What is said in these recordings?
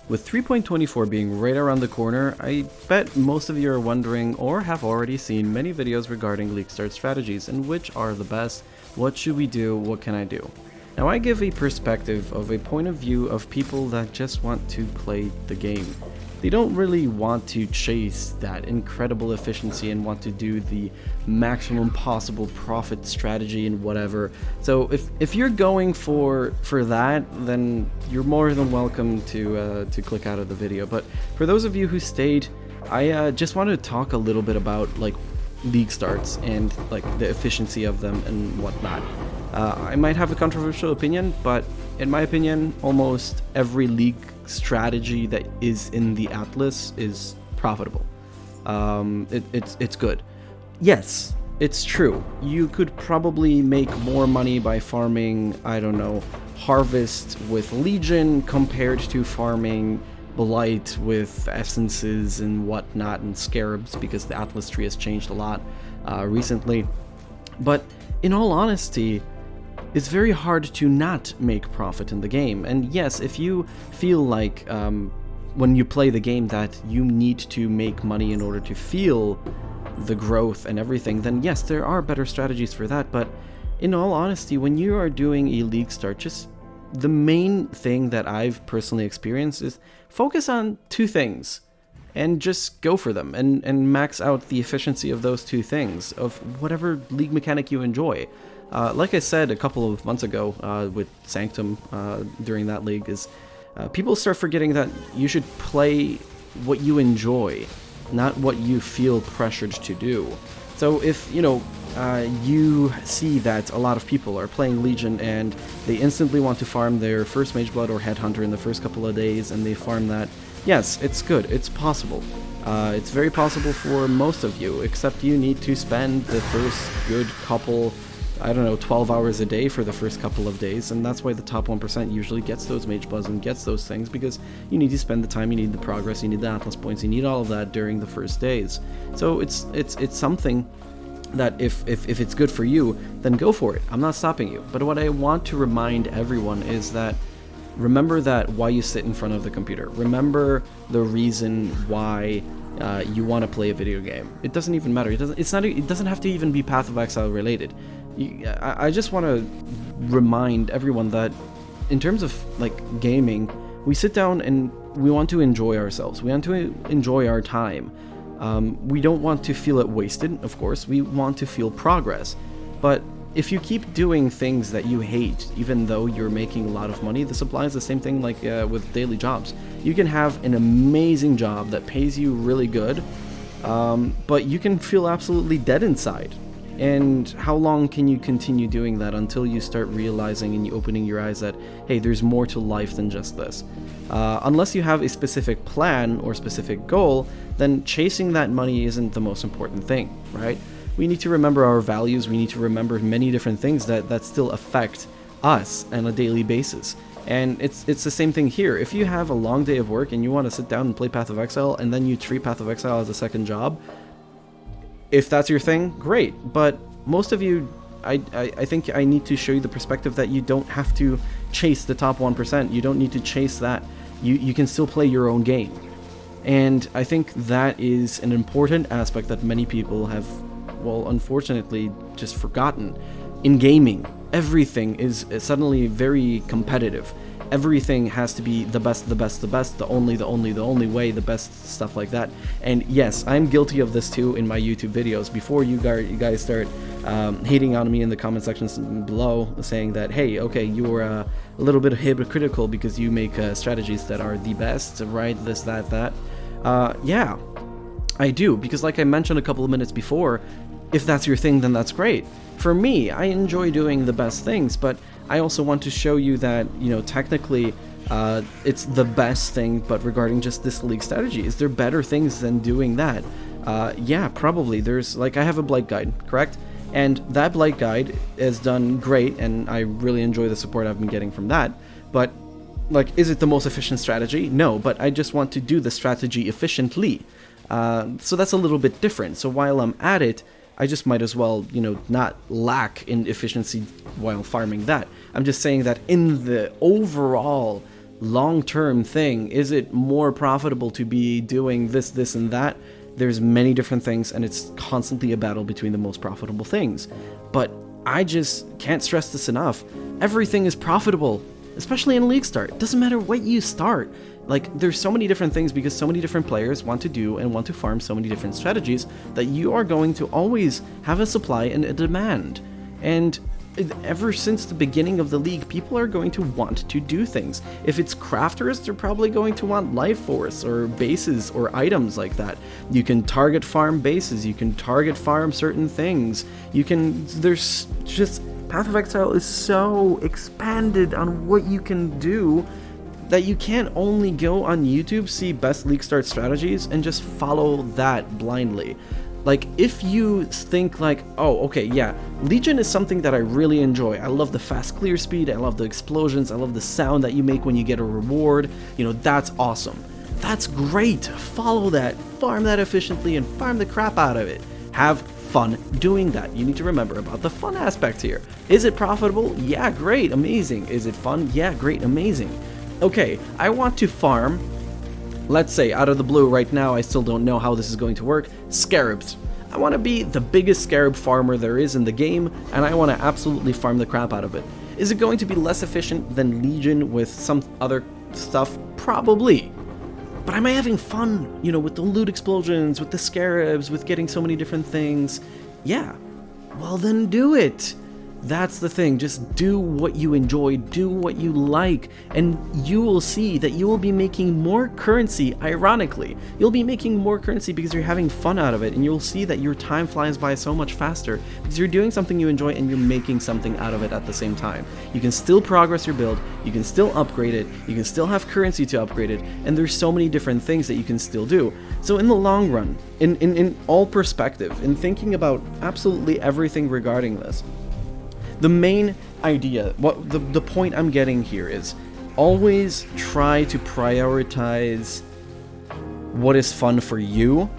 With 3.24 being right around the corner, I bet most of you are wondering or have already seen many videos regarding league start strategies and which are the best, what should we do, what can I do. Now I give a perspective of a point of view of people that just want to play the game. They don't really want to chase that incredible efficiency and want to do the maximum possible profit strategy and whatever. So if you're going for that, then you're more than welcome to click out of the video. But for those of you who stayed, I just wanted to talk a little bit about like league starts and like the efficiency of them and whatnot. I might have a controversial opinion, but in my opinion, almost every league strategy that is in the Atlas is profitable. It's good. Yes, it's true. You could probably make more money by farming, I don't know, Harvest with Legion compared to farming Blight with Essences and whatnot and Scarabs, because the Atlas tree has changed a lot recently. But in all honesty, it's very hard to not make profit in the game. And yes, if you feel like when you play the game that you need to make money in order to feel the growth and everything, then yes, there are better strategies for that. But in all honesty, when you are doing a league start, just the main thing that I've personally experienced is focus on two things and just go for them and max out the efficiency of those two things, of whatever league mechanic you enjoy. Like I said a couple of months ago with Sanctum during that league, is people start forgetting that you should play what you enjoy, not what you feel pressured to do. So if, you see that a lot of people are playing Legion and they instantly want to farm their first Mageblood or Headhunter in the first couple of days, and they farm that, yes, it's good, it's possible. It's very possible for most of you, except you need to spend the first good couple, 12 hours a day for the first couple of days, and that's why the top 1% usually gets those Magebloods and gets those things, because you need to spend the time, you need the progress, you need the Atlas points, you need all of that during the first days. So it's something that if it's good for you, then go for it. I'm not stopping you. But what I want to remind everyone is that remember that why you sit in front of the computer. Remember the reason why you want to play a video game. It doesn't even matter. It doesn't have to even be Path of Exile related. I just want to remind everyone that in terms of like gaming, we sit down and we want to enjoy ourselves. We want to enjoy our time. We don't want to feel it wasted, of course. We want to feel progress. But if you keep doing things that you hate, even though you're making a lot of money, this applies the same thing like with daily jobs. You can have an amazing job that pays you really good, but you can feel absolutely dead inside. And how long can you continue doing that until you start realizing and you opening your eyes that, hey, there's more to life than just this? Unless you have a specific plan or specific goal, then chasing that money isn't the most important thing, right? We need to remember our values. We need to remember many different things that still affect us on a daily basis. And it's the same thing here. If you have a long day of work and you want to sit down and play Path of Exile, and then you treat Path of Exile as a second job, if that's your thing, great. But most of you, I think I need to show you the perspective that you don't have to chase the top 1%. You don't need to chase that. You can still play your own game. And I think that is an important aspect that many people have, well, unfortunately, just forgotten. In gaming, everything is suddenly very competitive. Everything has to be the best, the only way, the best, stuff like that. And yes, I'm guilty of this too in my YouTube videos. Before you guys start hating on me in the comment sections below, saying that, hey, okay, you were a little bit hypocritical because you make strategies that are the best, right? This, that. Yeah, I do, because like I mentioned a couple of minutes before, if that's your thing, then that's great. For me, I enjoy doing the best things, but I also want to show you that, technically, it's the best thing, but regarding just this league strategy, is there better things than doing that? Yeah, probably. There's, I have a Blight guide, correct? And that Blight guide is done great, and I really enjoy the support I've been getting from that, but, is it the most efficient strategy? No, but I just want to do the strategy efficiently. So that's a little bit different. So while I'm at it, I just might as well, not lack in efficiency while farming that. I'm just saying that in the overall long-term thing? Is it more profitable to be doing this, this, and that? There's many different things, and it's constantly a battle between the most profitable things. But I just can't stress this enough. Everything is profitable, especially in League Start. It doesn't matter what you start. Like, there's so many different things because so many different players want to do and want to farm so many different strategies that you are going to always have a supply and a demand. And ever since the beginning of the league, people are going to want to do things. If it's crafters, they're probably going to want life force or bases or items like that. You can target farm bases, you can target farm certain things. There's just, Path of Exile is so expanded on what you can do that you can't only go on YouTube, see best League Start strategies, and just follow that blindly. Like, if you think like, oh, okay, yeah, Legion is something that I really enjoy. I love the fast clear speed, I love the explosions, I love the sound that you make when you get a reward. You know, that's awesome. That's great. Follow that, farm that efficiently, and farm the crap out of it. Have fun doing that. You need to remember about the fun aspect here. Is it profitable? Yeah, great, amazing. Is it fun? Yeah, great, amazing. Okay, I want to farm, let's say, out of the blue right now, I still don't know how this is going to work, scarabs. I want to be the biggest scarab farmer there is in the game, and I want to absolutely farm the crap out of it. Is it going to be less efficient than Legion with some other stuff? Probably. But am I having fun, you know, with the loot explosions, with the scarabs, with getting so many different things? Yeah. Well, then do it. That's the thing, just do what you enjoy, do what you like, and you will see that you will be making more currency, ironically. You'll be making more currency because you're having fun out of it, and you'll see that your time flies by so much faster because you're doing something you enjoy and you're making something out of it at the same time. You can still progress your build, you can still upgrade it, you can still have currency to upgrade it, and there's so many different things that you can still do. So in the long run, in all perspective, in thinking about absolutely everything regarding this, the main idea, the point I'm getting here is always try to prioritize what is fun for you.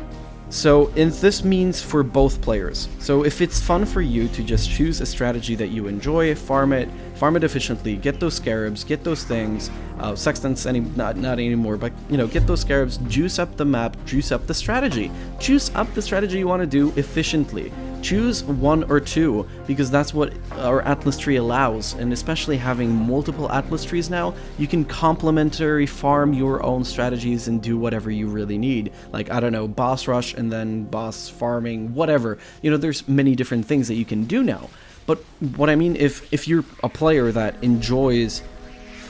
So this means for both players. So if it's fun for you to just choose a strategy that you enjoy, farm it efficiently, get those scarabs, get those things, sextants not anymore, but you know, get those scarabs, juice up the map, juice up the strategy. Choose up the strategy you want to do efficiently. Choose one or two, because that's what our Atlas tree allows, and especially having multiple Atlas trees now, you can complementary farm your own strategies and do whatever you really need. Like, I don't know, boss rush and then boss farming, whatever. You know, there's many different things that you can do now. But what I mean, if you're a player that enjoys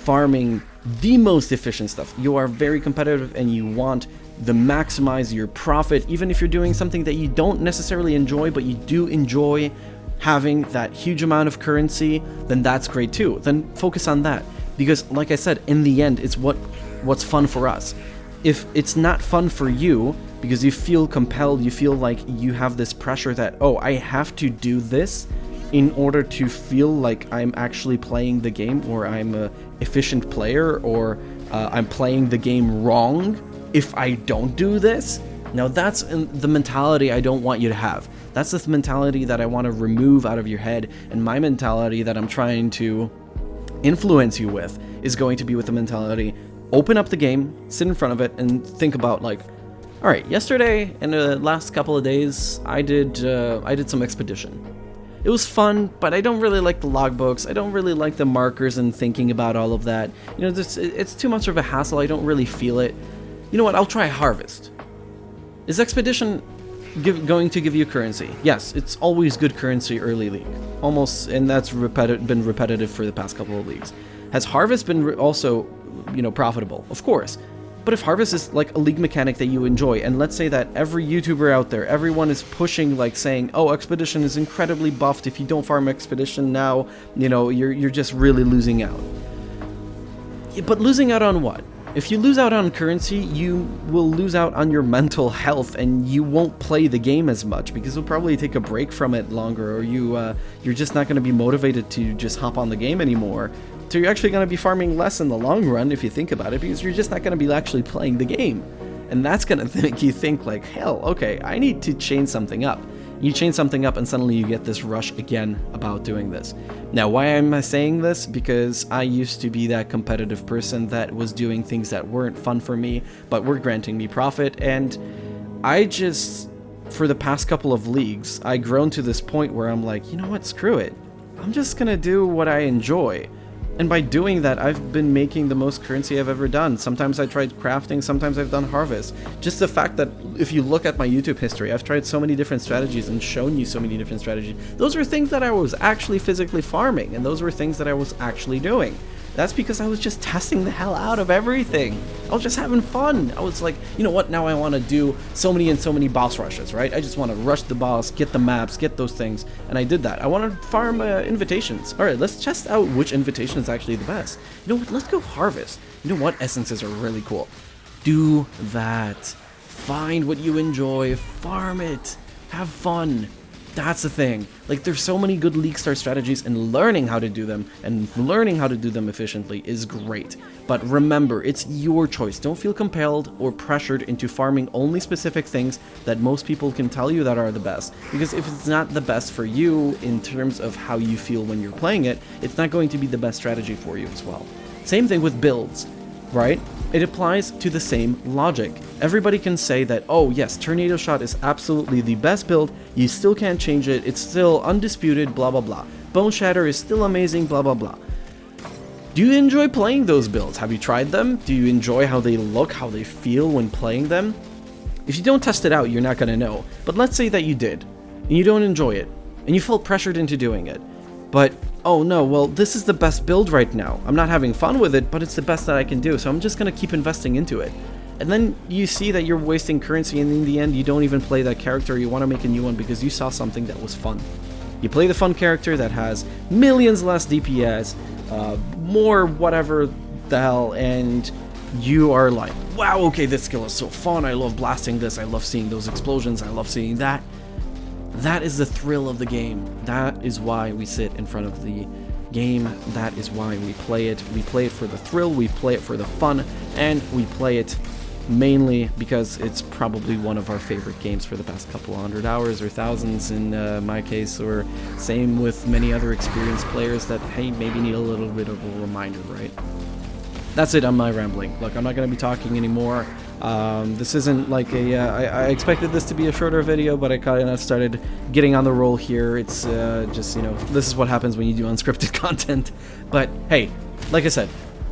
farming the most efficient stuff, you are very competitive and you want to maximize your profit, even if you're doing something that you don't necessarily enjoy, but you do enjoy having that huge amount of currency, then that's great too. Then focus on that, because like I said, in the end, it's what's fun for us. If it's not fun for you because you feel compelled, you feel like you have this pressure that, oh, I have to do this in order to feel like I'm actually playing the game, or I'm a efficient player, or I'm playing the game wrong if I don't do this. Now that's the mentality I don't want you to have. That's the mentality that I want to remove out of your head, and my mentality that I'm trying to influence you with is going to be with the mentality, open up the game, sit in front of it, and think about like, all right, yesterday and the last couple of days I did some expedition. It was fun, but I don't really like the logbooks. I don't really like the markers and thinking about all of that. You know, it's too much of a hassle. I don't really feel it. You know what? I'll try Harvest. Is Expedition going to give you currency? Yes, it's always good currency early league. Almost, and that's been repetitive for the past couple of leagues. Has Harvest been also, you know, profitable? Of course. But if Harvest is like a league mechanic that you enjoy, and let's say that every YouTuber out there, everyone is pushing, like saying, oh, Expedition is incredibly buffed. If you don't farm Expedition now, you know, you're just really losing out. Yeah, but losing out on what? If you lose out on currency, you will lose out on your mental health, and you won't play the game as much because you'll probably take a break from it longer, or you're just not going to be motivated to just hop on the game anymore. So you're actually going to be farming less in the long run if you think about it, because you're just not going to be actually playing the game. And that's going to make you think like, hell, okay, I need to change something up. You change something up and suddenly you get this rush again about doing this. Now, why am I saying this? Because I used to be that competitive person that was doing things that weren't fun for me, but were granting me profit, and I just, for the past couple of leagues, I've grown to this point where I'm like, you know what, screw it. I'm just gonna do what I enjoy. And by doing that, I've been making the most currency I've ever done. Sometimes I tried crafting, sometimes I've done harvest. Just the fact that if you look at my YouTube history, I've tried so many different strategies and shown you so many different strategies. Those were things that I was actually physically farming, and those were things that I was actually doing. That's because I was just testing the hell out of everything. I was just having fun. I was like, you know what, now I want to do so many boss rushes, right? I just want to rush the boss, get the maps, get those things, and I did that. I want to farm invitations. All right, let's test out which invitation is actually the best. You know what, let's go harvest. You know what, essences are really cool. Do that. Find what you enjoy, farm it, have fun. That's the thing. Like, there's so many good League Start strategies, and learning how to do them and learning how to do them efficiently is great. But remember, it's your choice. Don't feel compelled or pressured into farming only specific things that most people can tell you that are the best. Because if it's not the best for you in terms of how you feel when you're playing it, it's not going to be the best strategy for you as well. Same thing with builds, right? It applies to the same logic. Everybody can say that, oh yes, Tornado Shot is absolutely the best build, you still can't change it, it's still undisputed, blah blah blah. Bone Shatter is still amazing, blah blah blah. Do you enjoy playing those builds? Have you tried them? Do you enjoy how they look, how they feel when playing them? If you don't test it out, you're not gonna know. But let's say that you did, and you don't enjoy it, and you felt pressured into doing it. But, oh no, well, this is the best build right now. I'm not having fun with it, but it's the best that I can do, so I'm just gonna keep investing into it. And then you see that you're wasting currency, and in the end, you don't even play that character. You want to make a new one because you saw something that was fun. You play the fun character that has millions less DPS, more whatever the hell, and you are like, wow, okay, this skill is so fun. I love blasting this. I love seeing those explosions. I love seeing that. That is the thrill of the game. That is why we sit in front of the game. That is why we play it. We play it for the thrill, we play it for the fun, and we play it mainly because it's probably one of our favorite games for the past couple hundred hours or thousands in my case, or same with many other experienced players that, hey, maybe need a little bit of a reminder, right? That's it on my rambling. Look, I'm not going to be talking anymore. This isn't like a, I expected this to be a shorter video, but I kind of started getting on the roll here. It's just, you know, this is what happens when you do unscripted content. But hey, like I said,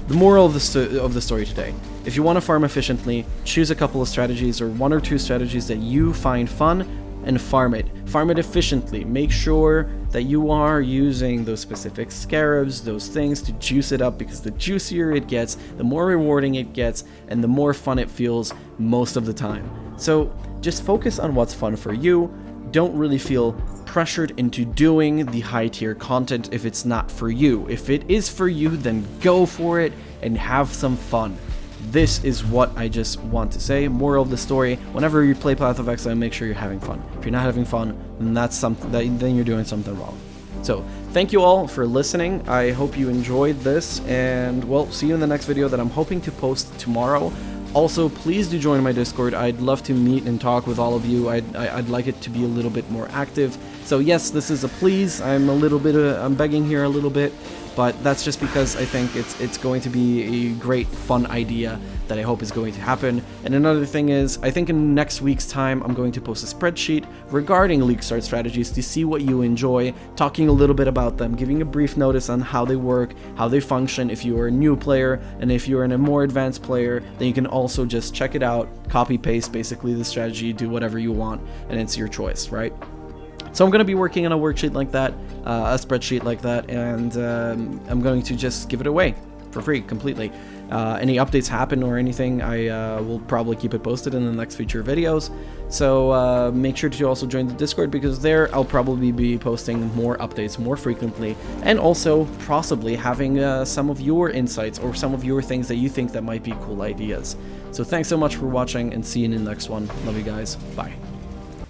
the moral of the story today, if you want to farm efficiently, choose a couple of strategies or one or two strategies that you find fun and farm it. Farm it efficiently. Make sure that you are using those specific scarabs, those things to juice it up, because the juicier it gets, the more rewarding it gets, and the more fun it feels most of the time. So just focus on what's fun for you. Don't really feel pressured into doing the high tier content if it's not for you. If it is for you, then go for it and have some fun. This is what I just want to say. Moral of the story, whenever you play Path of Exile, make sure you're having fun. If you're not having fun, then that's something then you're doing something wrong. So thank you all for listening. I hope you enjoyed this, and well, see you in the next video that I'm hoping to post tomorrow. Also, please do join my Discord. I'd love to meet and talk with all of you. I'd like it to be a little bit more active. So yes, this is a please. I'm begging here a little bit, but that's just because I think it's going to be a great fun idea that I hope is going to happen. And another thing is, I think in next week's time, I'm going to post a spreadsheet regarding League Start strategies to see what you enjoy, talking a little bit about them, giving a brief notice on how they work, how they function if you are a new player, and if you're a more advanced player, then you can also just check it out, copy paste basically the strategy, do whatever you want, and it's your choice, right? So I'm going to be working on a worksheet like that, a spreadsheet like that, and I'm going to just give it away for free completely. Any updates happen or anything, I will probably keep it posted in the next future videos. So make sure to also join the Discord, because there I'll probably be posting more updates more frequently, and also possibly having some of your insights or some of your things that you think that might be cool ideas. So thanks so much for watching, and see you in the next one. Love you guys. Bye.